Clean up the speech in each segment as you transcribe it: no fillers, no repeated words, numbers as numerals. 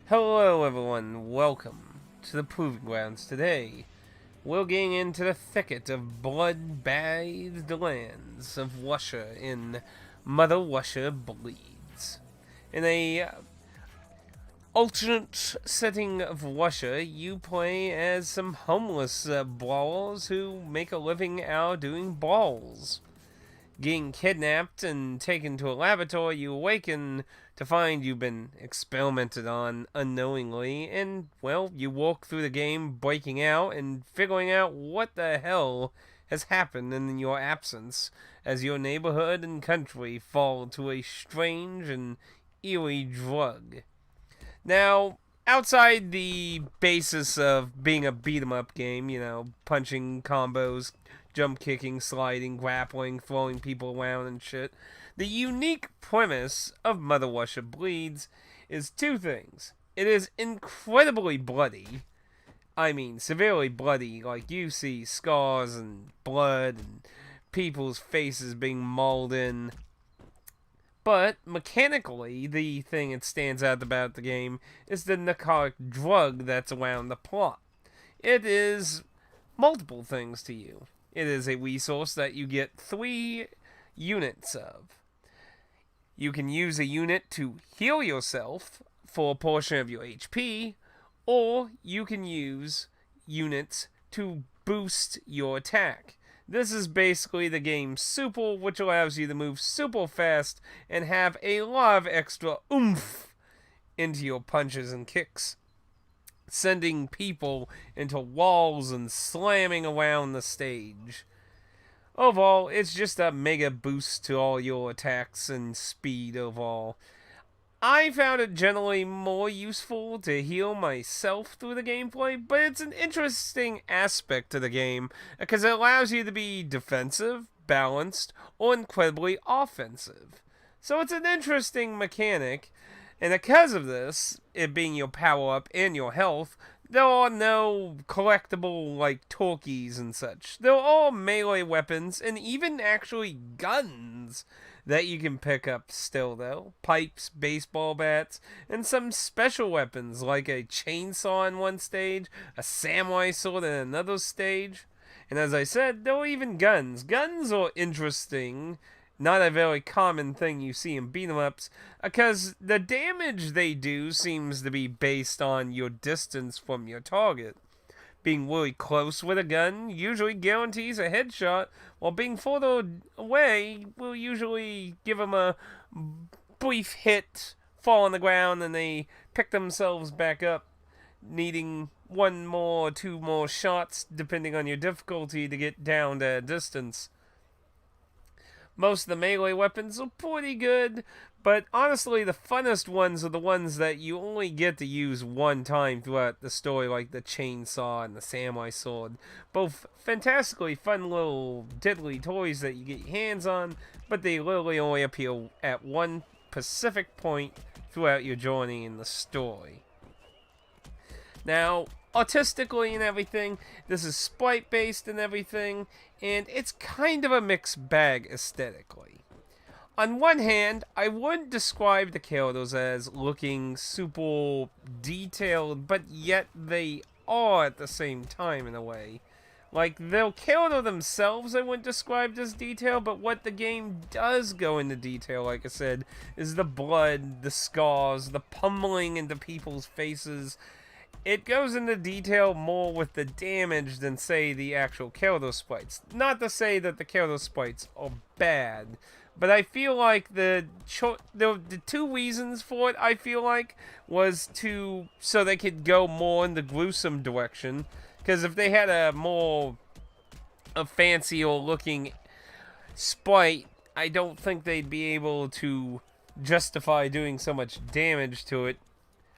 Hello everyone, welcome to the Proving Grounds. Today, we're getting into the thicket of blood-bathed lands of Russia in Mother Russia Bleeds. In a alternate setting of Russia, you play as some homeless brawlers who make a living out doing balls. Getting kidnapped and taken to a laboratory, you awaken to find you've been experimented on unknowingly, and, well, you walk through the game breaking out and figuring out what the hell has happened in your absence as your neighborhood and country fall to a strange and eerie drug. Now, outside the basis of being a beat 'em up game, punching combos, jump kicking, sliding, grappling, throwing people around and shit, the unique premise of Mother Russia Bleeds is two things. It is incredibly bloody. I mean, severely bloody. Like, you see scars and blood and people's faces being mauled in. But mechanically, the thing that stands out about the game is the narcotic drug that's around the plot. It is multiple things to you. It is a resource that you get 3 units of. You can use a unit to heal yourself for a portion of your HP, or you can use units to boost your attack. This is basically the game's super, which allows you to move super fast and have a lot of extra oomph into your punches and kicks, sending people into walls and slamming around the stage. Overall, it's just a mega boost to all your attacks and speed overall. I found it generally more useful to heal myself through the gameplay, but it's an interesting aspect to the game because it allows you to be defensive, balanced, or incredibly offensive. So it's an interesting mechanic, and because of this, it being your power up and your health, there are no collectible like turkeys and such. They're all melee weapons and even actually guns that you can pick up still though. Pipes, baseball bats, and some special weapons like a chainsaw in one stage, a samurai sword in another stage. And as I said, there are even guns. Guns are interesting. Not a very common thing you see in beat 'em ups, because the damage they do seems to be based on your distance from your target. Being really close with a gun usually guarantees a headshot, while being further away will usually give them a brief hit, fall on the ground, and they pick themselves back up, needing 1 more or 2 more shots, depending on your difficulty, to get down to a distance. Most of the melee weapons are pretty good, but honestly, the funnest ones are the ones that you only get to use one time throughout the story, like the chainsaw and the samurai sword. Both fantastically fun little diddly toys that you get your hands on, but they literally only appear at one specific point throughout your journey in the story. Now, artistically and everything, this is sprite based and everything, and it's kind of a mixed bag aesthetically. On one hand, I wouldn't describe the characters as looking super detailed, but yet they are at the same time in a way. Like, their character themselves I wouldn't describe as detailed, but what the game does go into detail, like I said, is the blood, the scars, the pummeling into people's faces. It goes into detail more with the damage than, say, the actual character sprites. Not to say that the character sprites are bad, but I feel like the 2 reasons for it, I feel like, was so they could go more in the gruesome direction. Because if they had a fancier looking sprite, I don't think they'd be able to justify doing so much damage to it.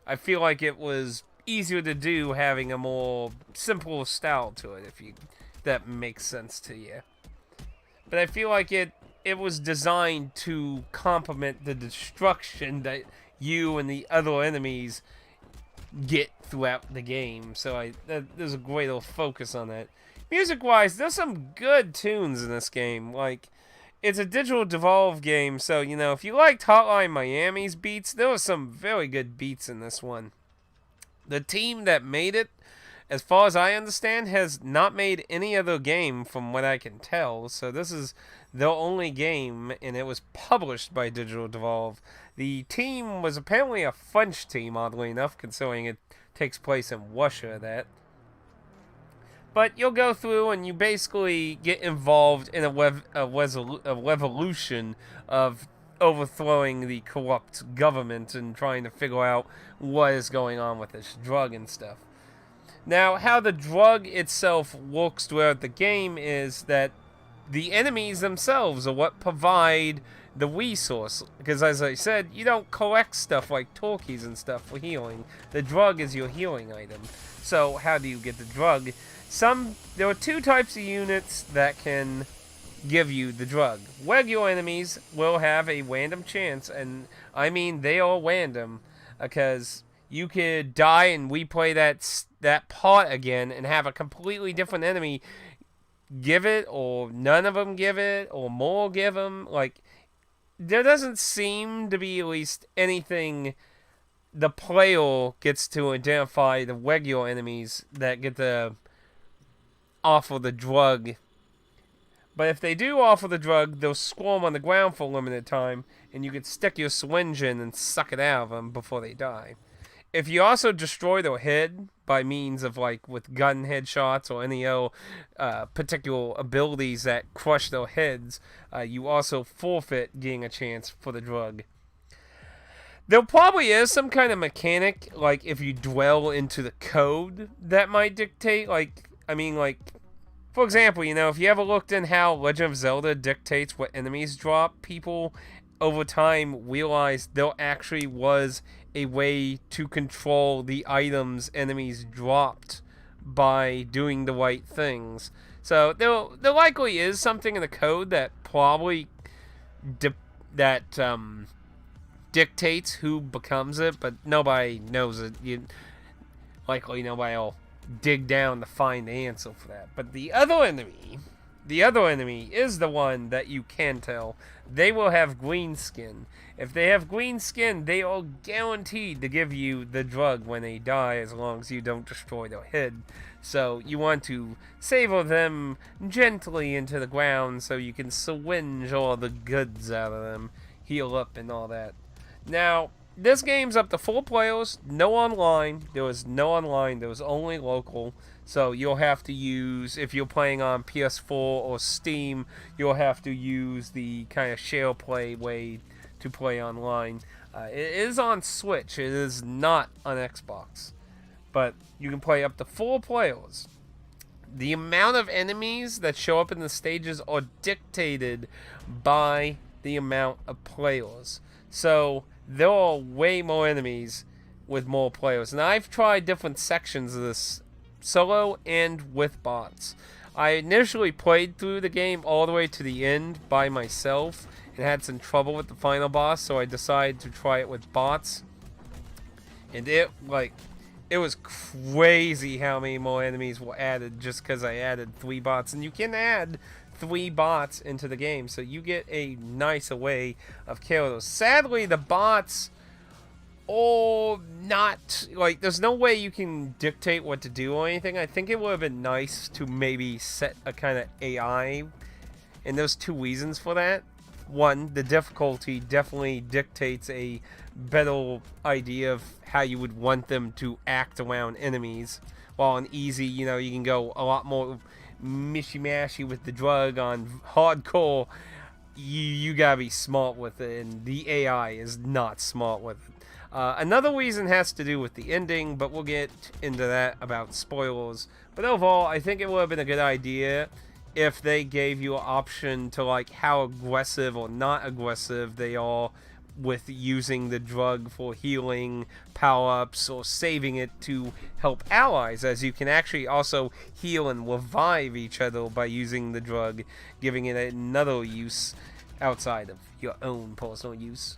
I feel like it was easier to do having a more simple style to it, if that makes sense to you. But I feel like it was designed to complement the destruction that you and the other enemies get throughout the game. So there's a great little focus on that. Music-wise, there's some good tunes in this game. Like, it's a digital devolve game, so, if you liked Hotline Miami's beats, there were some very good beats in this one. The team that made it, as far as I understand, has not made any other game from what I can tell. So this is their only game, and it was published by Digital Devolve. The team was apparently a French team, oddly enough, considering it takes place in Russia. But you'll go through and you basically get involved in a revolution of overthrowing the corrupt government and trying to figure out what is going on with this drug and stuff. Now, how the drug itself works throughout the game is that the enemies themselves are what provide the resource. Because as I said, you don't collect stuff like turkeys and stuff for healing. The drug is your healing item. So how do you get the drug? There are two types of units that can give you the drug. Regular enemies will have a random chance, and I mean they are random, because you could die and replay that part again and have a completely different enemy give it, or none of them give it, or more give them. Like, there doesn't seem to be at least anything the player gets to identify the regular enemies that get to offer the drug. But if they do offer the drug, they'll swarm on the ground for a limited time, and you can stick your syringe in and suck it out of them before they die. If you also destroy their head by means of, like, with gun headshots or any particular abilities that crush their heads, you also forfeit getting a chance for the drug. There probably is some kind of mechanic, like if you dwell into the code, that might dictate, for example, if you ever looked in how Legend of Zelda dictates what enemies drop, people over time realized there actually was a way to control the items enemies dropped by doing the right things. So there likely is something in the code that probably dictates who becomes it, but nobody knows it. Likely nobody will dig down to find the answer for that. But the other enemy is the one that you can tell. They will have green skin. If they have green skin, they are guaranteed to give you the drug when they die, as long as you don't destroy their head. So you want to savor them gently into the ground so you can syringe all the goods out of them, heal up and all that. Now, this game's up to 4 players, no online. There was no online, there was only local. So you'll have to use, if you're playing on PS4 or Steam, you'll have to use the kind of share play way to play online. It is on Switch, it is not on Xbox. But you can play up to 4 players. The amount of enemies that show up in the stages are dictated by the amount of players. So there are way more enemies with more players. And I've tried different sections of this solo and with bots. I initially played through the game all the way to the end by myself and had some trouble with the final boss, so I decided to try it with bots. And it was crazy how many more enemies were added just because I added 3 bots. And you can add 3 bots into the game, so you get a nicer way of killing those. Sadly, the bots or not, there's no way you can dictate what to do or anything. I think it would have been nice to maybe set a kind of AI, and there's 2 reasons for that. One, the difficulty definitely dictates a better idea of how you would want them to act around enemies. While on easy, you can go a lot more mishy-mashy with the drug. On hardcore, you gotta be smart with it, and the AI is not smart with it. Another reason has to do with the ending, but we'll get into that about spoilers. But overall, I think it would have been a good idea if they gave you an option to how aggressive or not aggressive they are with using the drug for healing, power-ups, or saving it to help allies, as you can actually also heal and revive each other by using the drug, giving it another use outside of your own personal use.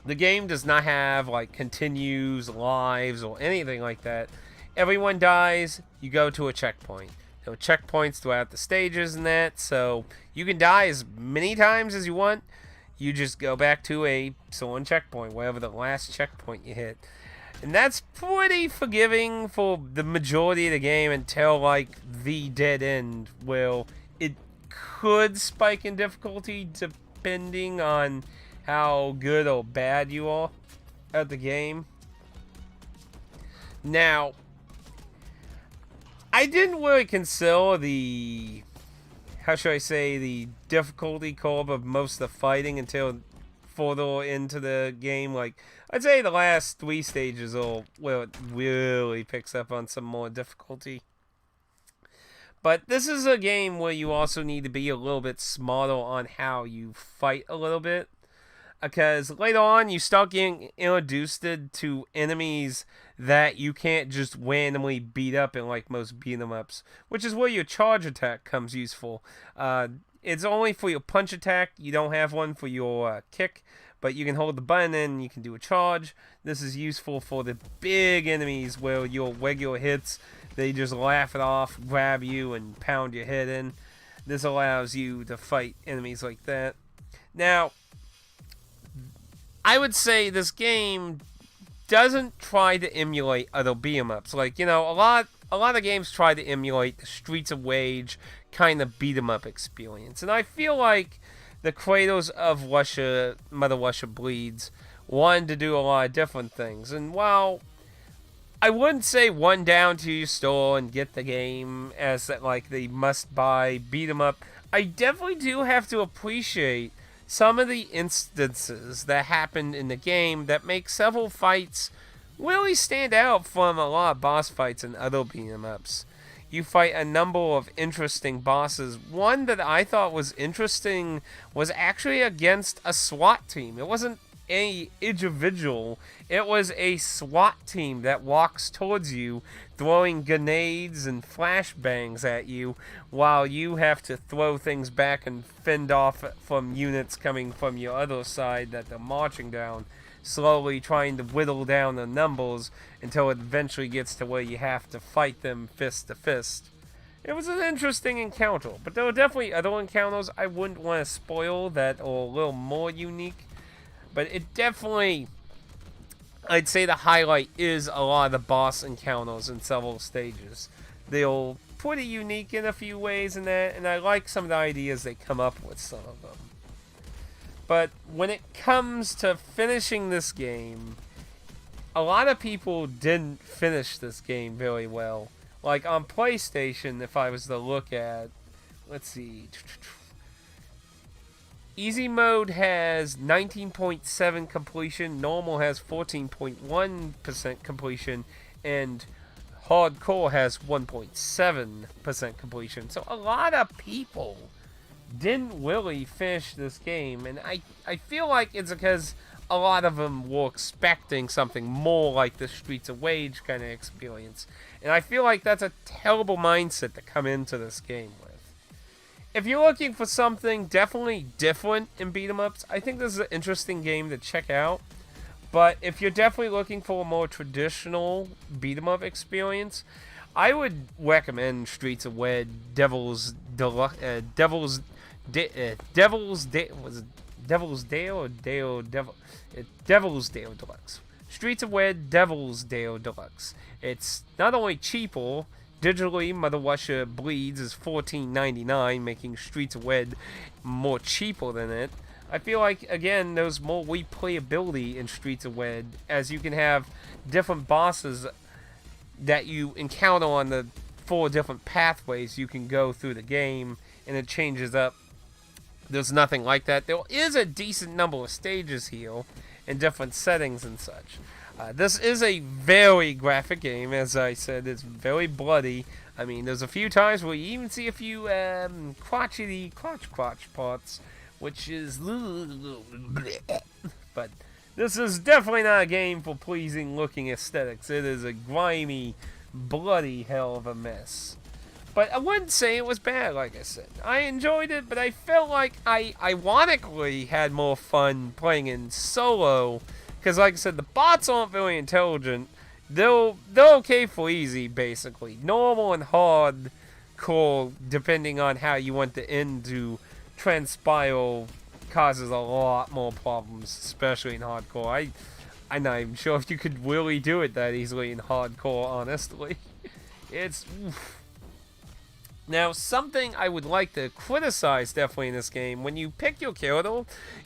The game does not have continues, lives, or anything like that. Everyone dies, you go to a checkpoint. There are checkpoints throughout the stages and that, so you can die as many times as you want. You just go back to a certain checkpoint, wherever the last checkpoint you hit. And that's pretty forgiving for the majority of the game until, like, the dead end, where it could spike in difficulty depending on how good or bad you are at the game. Now, I didn't really consider the, how should I say, the difficulty curve of most of the fighting until further into the game. Like, I'd say the last 3 stages are where it really picks up on some more difficulty. But this is a game where you also need to be a little bit smarter on how you fight a little bit. Because later on, you start getting introduced to enemies that you can't just randomly beat up in like most beat 'em ups, which is where your charge attack comes useful. It's only for your punch attack. You don't have one for your kick, but you can hold the button and you can do a charge. This is useful for the big enemies where your regular hits, they just laugh it off, grab you, and pound your head in. This allows you to fight enemies like that. Now, I would say this game doesn't try to emulate other beat 'em ups. Like, you know, a lot of games try to emulate the Streets of Rage kind of beat 'em up experience. And I feel like the creators of Russia, Mother Russia Bleeds, wanted to do a lot of different things. And while I wouldn't say run down to your store and get the game as like the must-buy beat 'em up, I definitely do have to appreciate some of the instances that happened in the game that make several fights really stand out from a lot of boss fights and other beat 'em ups. You fight a number of interesting bosses. One that I thought was interesting was actually against a SWAT team. It wasn't any individual. It was a SWAT team that walks towards you, throwing grenades and flashbangs at you, while you have to throw things back and fend off from units coming from your other side that they're marching down, slowly trying to whittle down the numbers until it eventually gets to where you have to fight them fist to fist. It was an interesting encounter, but there were definitely other encounters I wouldn't want to spoil that are a little more unique. But it definitely, I'd say the highlight is a lot of the boss encounters in several stages. They're pretty unique in a few ways in that, and I like some of the ideas they come up with, some of them. But when it comes to finishing this game, a lot of people didn't finish this game very well. Like on PlayStation, if I was to look at, let's see, Easy mode has 19.7 completion, normal has 14.1% completion, and hardcore has 1.7% completion. So a lot of people didn't really finish this game, and I feel like it's because a lot of them were expecting something more like the Streets of Rage kind of experience. And I feel like that's a terrible mindset to come into this game with. If you're looking for something definitely different in beat 'em ups, I think this is an interesting game to check out. But if you're definitely looking for a more traditional beat 'em up experience, I would recommend Streets of Rage Devil's Dale Deluxe. Streets of Rage Devil's Dale Deluxe. It's not only cheaper. Digitally, Mother Russia Bleeds is $14.99, making Streets of Rage more cheaper than it. I feel like, again, there's more replayability in Streets of Rage, as you can have different bosses that you encounter on the 4 different pathways you can go through the game, and it changes up. There's nothing like that. There is a decent number of stages here in different settings and such. This is a very graphic game, as I said. It's very bloody. I mean, there's a few times where you even see a few crotch parts, which is... But this is definitely not a game for pleasing looking aesthetics. It is a grimy, bloody hell of a mess. But I wouldn't say it was bad, like I said. I enjoyed it, but I felt like I ironically had more fun playing in solo. Because, like I said, the bots aren't very intelligent. They're okay for easy, basically. Normal and hardcore, depending on how you want the end to transpire, causes a lot more problems, especially in hardcore. I'm not even sure if you could really do it that easily in hardcore, honestly. It's... Oof. Now, something I would like to criticize definitely in this game, when you pick your character,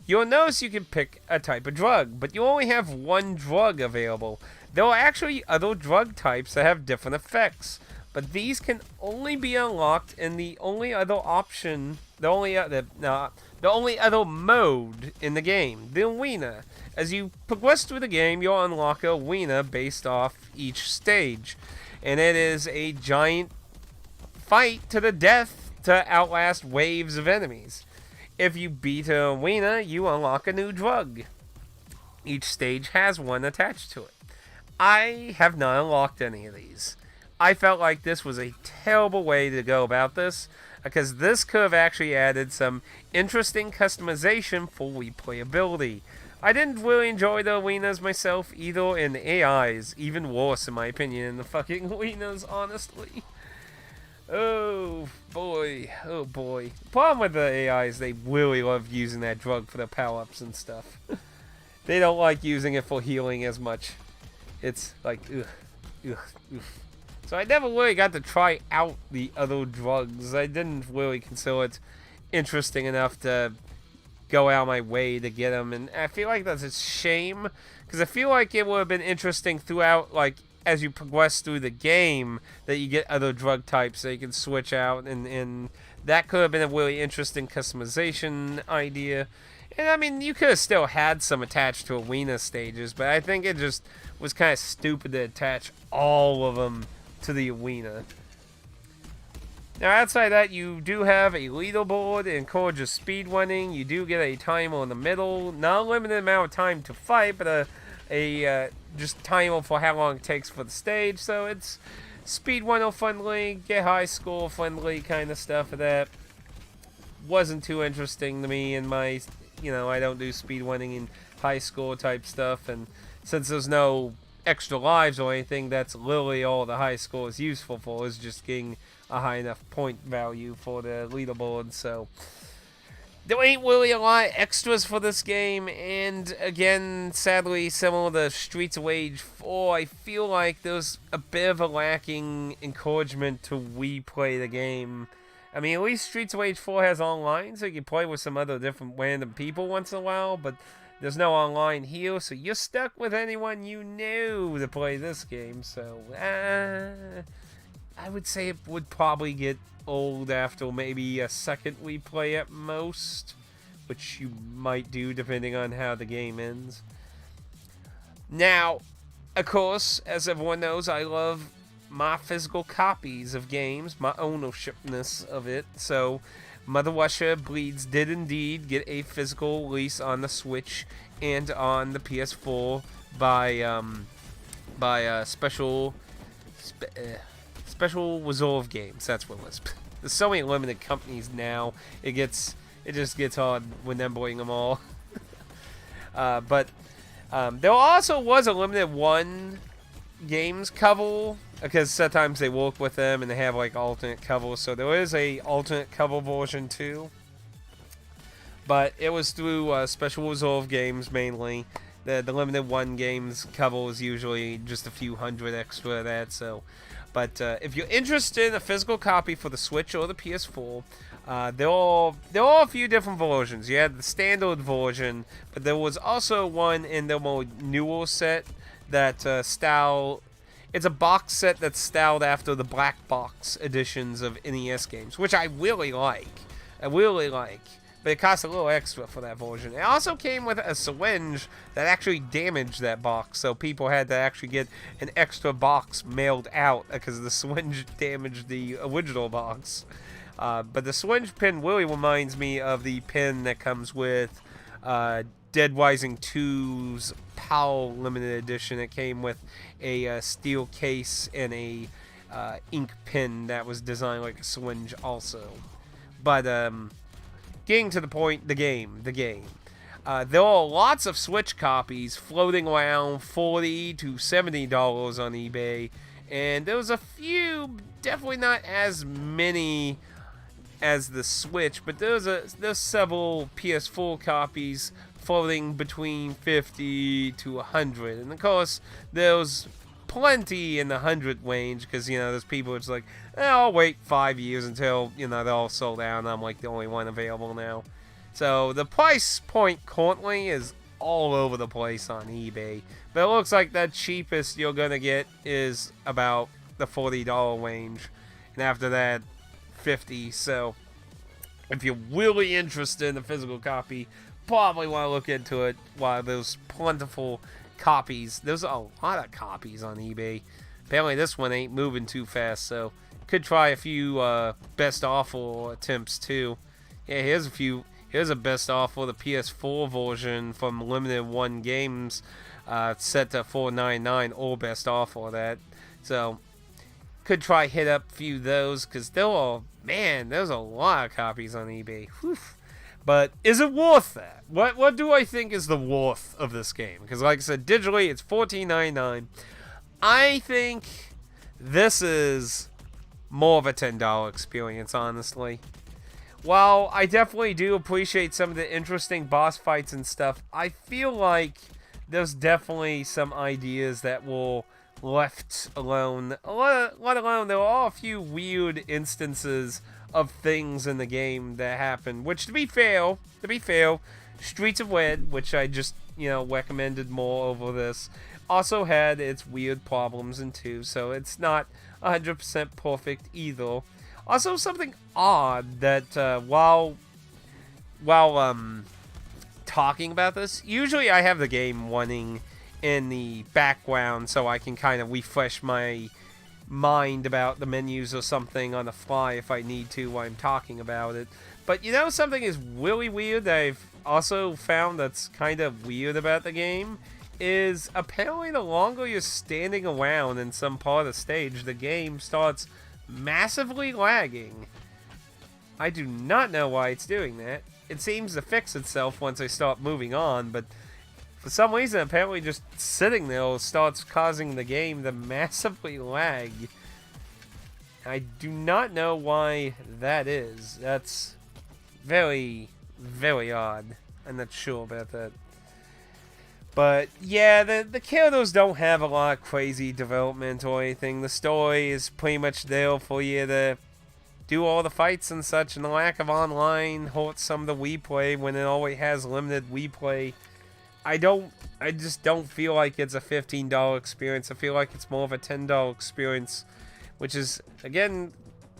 you'll notice you can pick a type of drug, but you only have one drug available. There are actually other drug types that have different effects, but these can only be unlocked in the only other option, the only other mode in the game, the arena. As you progress through the game, you'll unlock an arena based off each stage, and it is a giant fight to the death to outlast waves of enemies. If you beat an arena, you unlock a new drug. Each stage has one attached to it. I have not unlocked any of these. I felt like this was a terrible way to go about this, because this could have actually added some interesting customization for replayability. I didn't really enjoy the arenas myself either, and the AI is even worse in my opinion in the fucking arenas, honestly. Oh boy, oh boy. The problem with the AI is they really love using that drug for their power-ups and stuff. They don't like using it for healing as much. It's like, ugh, ugh, ugh. So I never really got to try out the other drugs. I didn't really consider it interesting enough to go out my way to get them. And I feel like that's a shame, because I feel like it would have been interesting throughout, like, as you progress through the game, that you get other drug types that you can switch out, and that could have been a really interesting customization idea. And I mean, you could have still had some attached to arena stages, but I think it just was kind of stupid to attach all of them to the arena. Now, outside that, you do have a leaderboard. It encourages speedrunning. You do get a timer in the middle. Not a limited amount of time to fight, but a just timer for how long it takes for the stage. So it's speedrunner friendly, get high score friendly kind of stuff. That wasn't too interesting to me in my, I don't do speedrunning and high score type stuff. And since there's no extra lives or anything, that's literally all the high score is useful for, is just getting a high enough point value for the leaderboard. So there ain't really a lot of extras for this game, and again, sadly, similar to Streets of Rage 4, I feel like there's a bit of a lacking encouragement to replay the game. I mean, at least Streets of Rage 4 has online, so you can play with some other different random people once in a while, but there's no online here, so you're stuck with anyone you know to play this game. So, I would say it would probably get old after maybe a second replay at most, which you might do depending on how the game ends. Now, of course, as everyone knows, I love my physical copies of games, my ownershipness of it, so Mother Russia Bleeds did indeed get a physical release on the Switch and on the PS4 by special reserve games. That's what it was. There's so many limited companies now. It just gets hard remembering them all. But there also was a limited one games cover, because sometimes they work with them and they have like alternate covers. So there is a alternate cover version too. But it was through special reserve games mainly. The limited one games cover is usually just a few hundred extra of that. So, but if you're interested in a physical copy for the Switch or the PS4, there are a few different versions. You had the standard version, but there was also one in the more newer set that it's a box set that's styled after the black box editions of NES games, which I really like. But it costs a little extra for that version. It also came with a syringe that actually damaged that box, so people had to actually get an extra box mailed out because the syringe damaged the original box. But the syringe pin really reminds me of the pin that comes with Dead Rising 2's PAL Limited Edition. It came with a steel case and a ink pen that was designed like a syringe also. But getting to the point, the game. There are lots of Switch copies floating around $40 to $70 on eBay, and there's a few, definitely not as many as the Switch, but there's several PS4 copies floating between 50 to 100. And of course, there's plenty in the 100 range because, you know, there's people it's like, I'll wait 5 years until, you know, they're all sold out and I'm like the only one available now. So the price point currently is all over the place on eBay. But it looks like the cheapest you're going to get is about the $40 range. And after that, 50. So if you're really interested in a physical copy, probably want to look into it while there's plentiful copies. There's a lot of copies on eBay. Apparently this one ain't moving too fast, so could try a few best offer attempts too. Yeah, here's a few. Here's a best offer, the PS4 version from Limited One Games, set to $4.99 or best offer that. So could try hit up a few of those because there's a lot of copies on eBay. Whew. But is it worth that? What do I think is the worth of this game? Because like I said, digitally it's $14.99. I think this is more of a $10 experience, honestly. While I definitely do appreciate some of the interesting boss fights and stuff, I feel like there's definitely some ideas that were left alone. Let alone there are a few weird instances of things in the game that happen. Which, to be fair, Streets of Red, which I just, you know, recommended more over this, also had its weird problems in 2, so it's not 100% perfect either. Also, something odd that while talking about this, usually I have the game running in the background so I can kind of refresh my mind about the menus or something on the fly if I need to while I'm talking about it. But you know, something is really weird that I've also found that's kind of weird about the game is apparently the longer you're standing around in some part of the stage, the game starts massively lagging. I do not know why it's doing that. It seems to fix itself once I start moving on, but for some reason, apparently just sitting there starts causing the game to massively lag. I do not know why that is. That's very, very odd. I'm not sure about that. But yeah, the characters don't have a lot of crazy development or anything. The story is pretty much there for you to do all the fights and such, and the lack of online hurts some of the replay when it always has limited replay. I just don't feel like it's a $15 experience. I feel like it's more of a $10 experience, which is, again,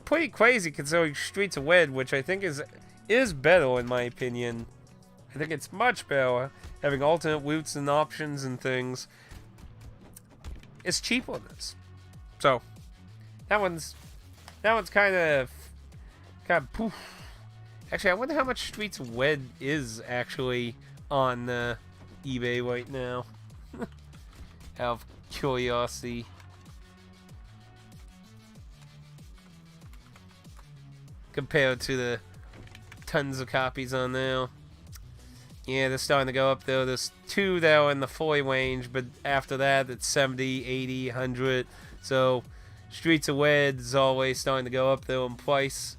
pretty crazy considering Streets of Red, which I think is better in my opinion. I think it's much better, having alternate routes and options and things. It's cheaper than this. So, that one's kind of poof. Actually, I wonder how much Streets of Red is actually on eBay right now. Out of curiosity. Compared to the tons of copies on there. Yeah, they're starting to go up there. There's 2 that are in the 40 range, but after that, it's 70, 80, 100. So, Streets of Red is always starting to go up there in price.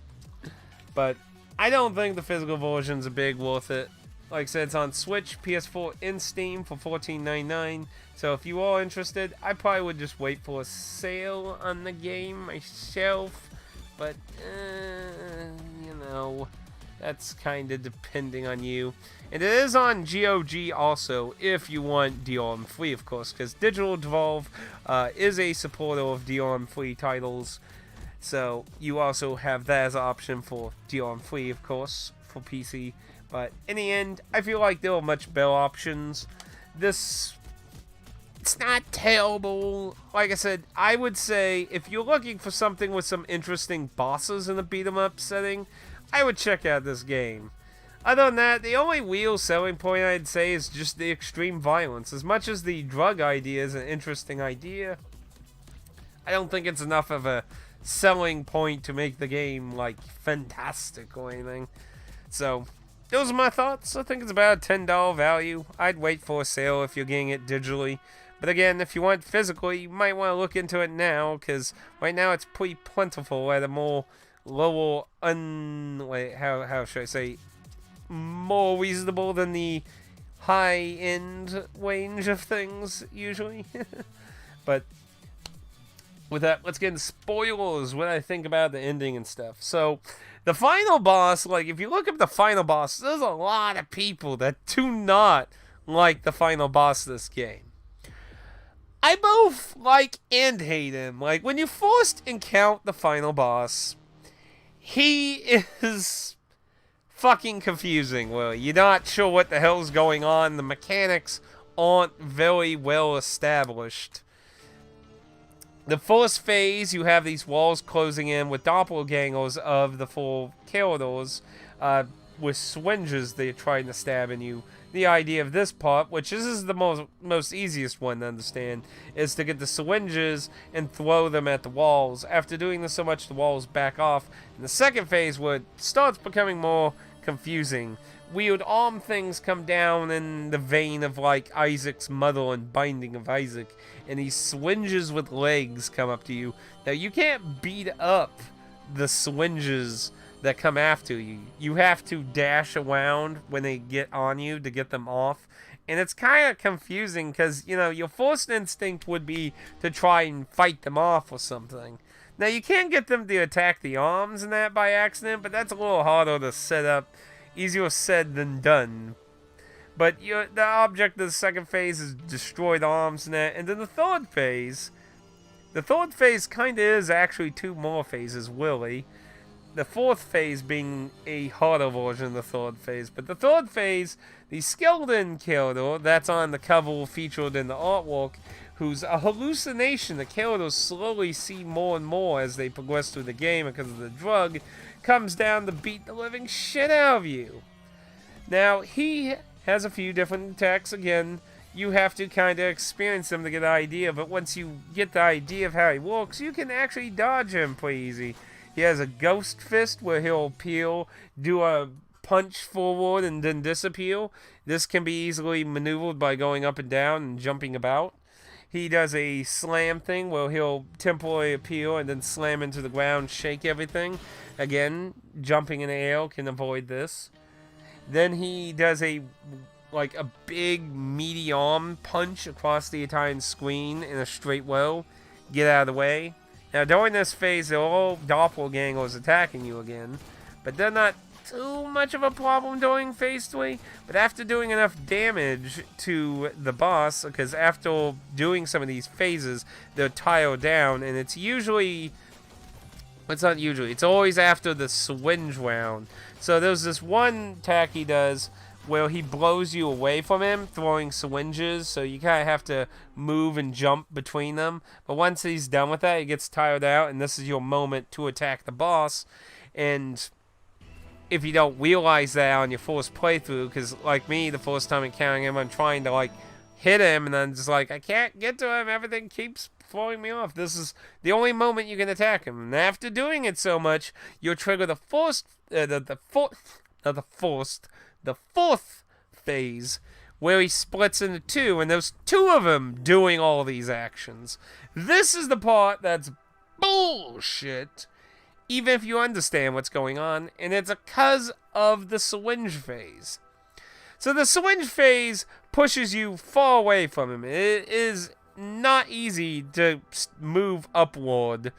But I don't think the physical version's a big worth it. Like I said, it's on Switch, PS4, and Steam for $14.99. So if you are interested, I probably would just wait for a sale on the game myself. But, you know, that's kind of depending on you. And it is on GOG also, if you want DRM-free, of course, because Digital Devolve is a supporter of DRM-free titles. So you also have that as an option for DRM-free, of course, for PC. But in the end, I feel like there are much better options. It's not terrible. Like I said, I would say if you're looking for something with some interesting bosses in a beat-em-up setting, I would check out this game. Other than that, the only real selling point I'd say is just the extreme violence. As much as the drug idea is an interesting idea, I don't think it's enough of a selling point to make the game, like, fantastic or anything. So, those are my thoughts. I think it's about a $10 value. I'd wait for a sale if you're getting it digitally. But again, if you want physically, you might want to look into it now, because right now it's pretty plentiful at a more lower, how should I say, more reasonable than the high-end range of things, usually. But with that, let's get into spoilers, what I think about the ending and stuff. So, the final boss, like, if you look up the final boss, there's a lot of people that do not like the final boss of this game. I both like and hate him. Like, when you first encounter the final boss, he is fucking confusing, Willie. You're not sure what the hell's going on. The mechanics aren't very well established. The first phase, you have these walls closing in with doppelgangers of the four killers, with swinges they're trying to stab in you. The idea of this part, which this is the most easiest one to understand, is to get the syringes and throw them at the walls. After doing this so much, the walls back off. In the second phase, where it starts becoming more confusing, weird arm things come down in the vein of like Isaac's mother and Binding of Isaac, and these syringes with legs come up to you. Now, you can't beat up the syringes that come after you. You have to dash around when they get on you to get them off. And it's kind of confusing because, you know, your first instinct would be to try and fight them off or something. Now, you can get them to attack the arms and that by accident, but that's a little harder to set up. Easier said than done. But the object of the second phase is destroy the arms and that. And then the third phase kind of is actually two more phases, really. The fourth phase being a harder version of the third phase. But the third phase, the skeleton killer, that's on the cover featured in the artwork, who's a hallucination the killers slowly see more and more as they progress through the game because of the drug, comes down to beat the living shit out of you. Now, he has a few different attacks. Again, you have to kind of experience them to get an idea, but once you get the idea of how he works, you can actually dodge him pretty easy. He has a ghost fist where he'll appear, do a punch forward, and then disappear. This can be easily maneuvered by going up and down and jumping about. He does a slam thing where he'll temporarily appear and then slam into the ground, shake everything. Again, jumping in the air can avoid this. Then he does a big meaty arm punch across the entire screen in a straight row. Get out of the way. Now, during this phase, they're all doppelgangers attacking you again, but they're not too much of a problem during phase 3. But after doing enough damage to the boss, because after doing some of these phases, they're tired down, and it's always after the syringe round. So there's this one attack he does where he blows you away from him, throwing syringes, so you kind of have to move and jump between them. But once he's done with that, he gets tired out, and this is your moment to attack the boss. And if you don't realize that on your first playthrough, because like me, the first time encountering him, I'm trying to hit him, and then just I can't get to him, everything keeps throwing me off. This is the only moment you can attack him. And after doing it so much, you'll trigger the fourth phase, where he splits into two, and there's two of them doing all these actions. This is the part that's bullshit, even if you understand what's going on, and it's because of the syringe phase. So the syringe phase pushes you far away from him. It is not easy to move upward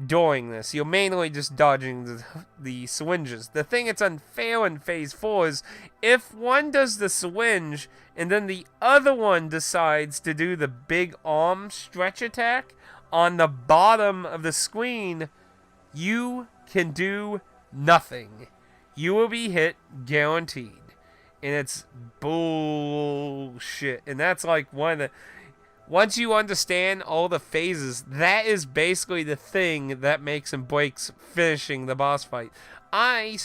during this. You're mainly just dodging the syringes. The thing that's unfair in phase 4 is if one does the syringe and then the other one decides to do the big arm stretch attack on the bottom of the screen, you can do nothing. You will be hit guaranteed. And it's bullshit. And that's one of the... Once you understand all the phases, that is basically the thing that makes and breaks finishing the boss fight. I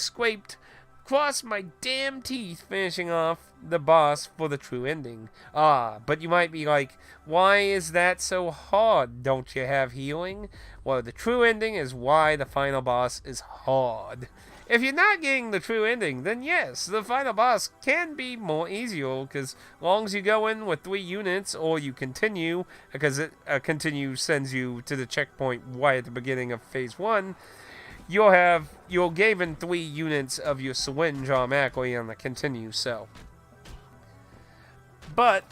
crossed my damn teeth finishing off the boss for the true ending. But you might be like, why is that so hard? Don't you have healing? Well, the true ending is why the final boss is hard. If you're not getting the true ending, then yes, the final boss can be more easier, because as long as you go in with 3 units, or you continue, because continue sends you to the checkpoint right at the beginning of phase 1, you're given 3 units of your syringe automatically on the continue, so. But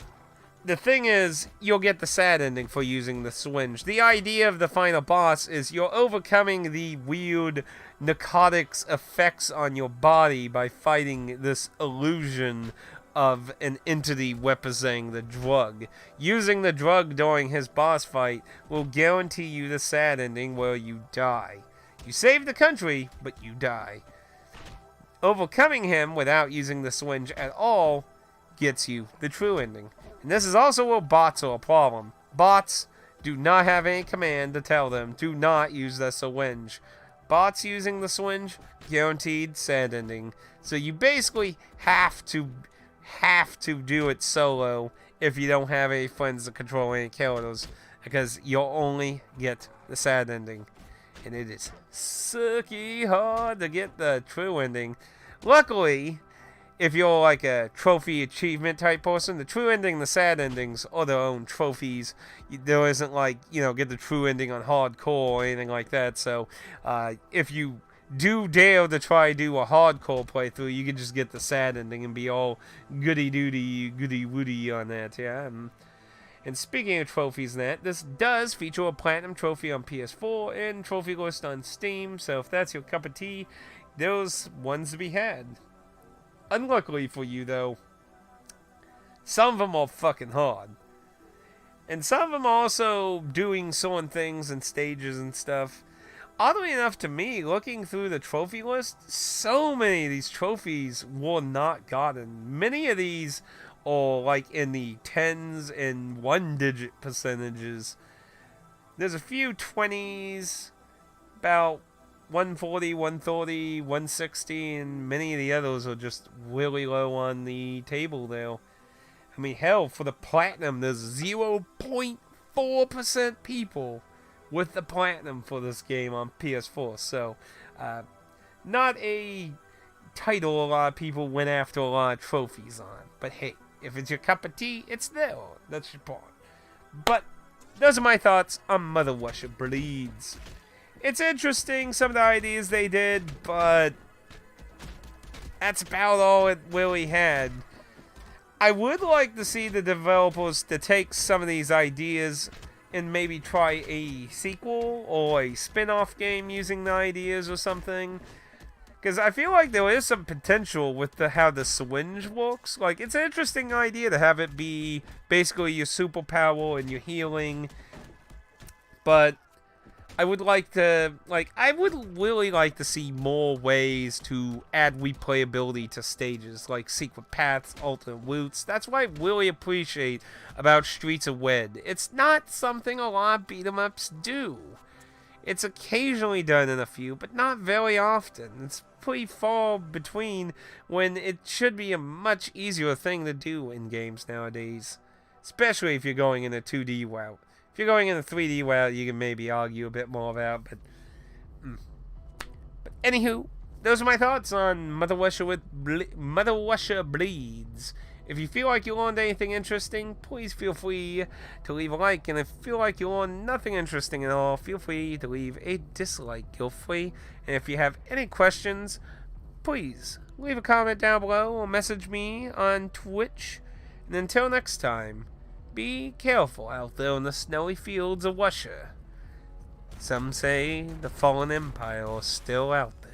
the thing is, you'll get the sad ending for using the swinge. The idea of the final boss is you're overcoming the weird narcotics effects on your body by fighting this illusion of an entity representing the drug. Using the drug during his boss fight will guarantee you the sad ending where you die. You save the country, but you die. Overcoming him without using the swinge at all gets you the true ending. And this is also where bots are a problem. Bots do not have any command to tell them, do not use the swinge. Bots using the swinge, guaranteed sad ending. So you basically have to do it solo if you don't have any friends to control any characters, because you'll only get the sad ending. And it is sucky hard to get the true ending. Luckily, if you're like a trophy achievement type person, the true ending and the sad endings are their own trophies. There isn't like, get the true ending on hardcore or anything like that. So if you do dare to try do a hardcore playthrough, you can just get the sad ending and be all goody-doody, goody-woody on that, yeah. And speaking of trophies and that, this does feature a Platinum trophy on PS4 and trophy list on Steam, so if that's your cup of tea, there's ones to be had. Unluckily for you, though, some of them are fucking hard. And some of them are also doing certain things and stages and stuff. Oddly enough to me, looking through the trophy list, so many of these trophies were not gotten. Many of these are like in the tens and one-digit percentages. There's a few 20s, about 140, 130, 160, and many of the others are just really low on the table there. I mean, hell, for the Platinum, there's 0.4% people with the Platinum for this game on PS4. So, not a title a lot of people went after a lot of trophies on. But hey, if it's your cup of tea, it's there. That's your part. But those are my thoughts on Mother Russia Bleeds. It's interesting, some of the ideas they did, but that's about all it really had. I would like to see the developers to take some of these ideas and maybe try a sequel or a spin-off game using the ideas or something. Because I feel like there is some potential with how the swinge works. Like, it's an interesting idea to have it be basically your superpower and your healing. But I would like to, I would really like to see more ways to add replayability to stages, like secret paths, alternate routes. That's what I really appreciate about Streets of Rage. It's not something a lot of beat-em-ups do. It's occasionally done in a few, but not very often. It's pretty far between when it should be a much easier thing to do in games nowadays. Especially if you're going in a 2D route. If you're going in a 3D route, you can maybe argue a bit more about, but anywho, those are my thoughts on Mother Russia Bleeds. If you feel like you learned anything interesting, please feel free to leave a like, and if you feel like you learned nothing interesting at all, feel free to leave a dislike, guilt-free. And if you have any questions, please leave a comment down below or message me on Twitch. And until next time, be careful out there in the snowy fields of Russia. Some say the fallen empire is still out there.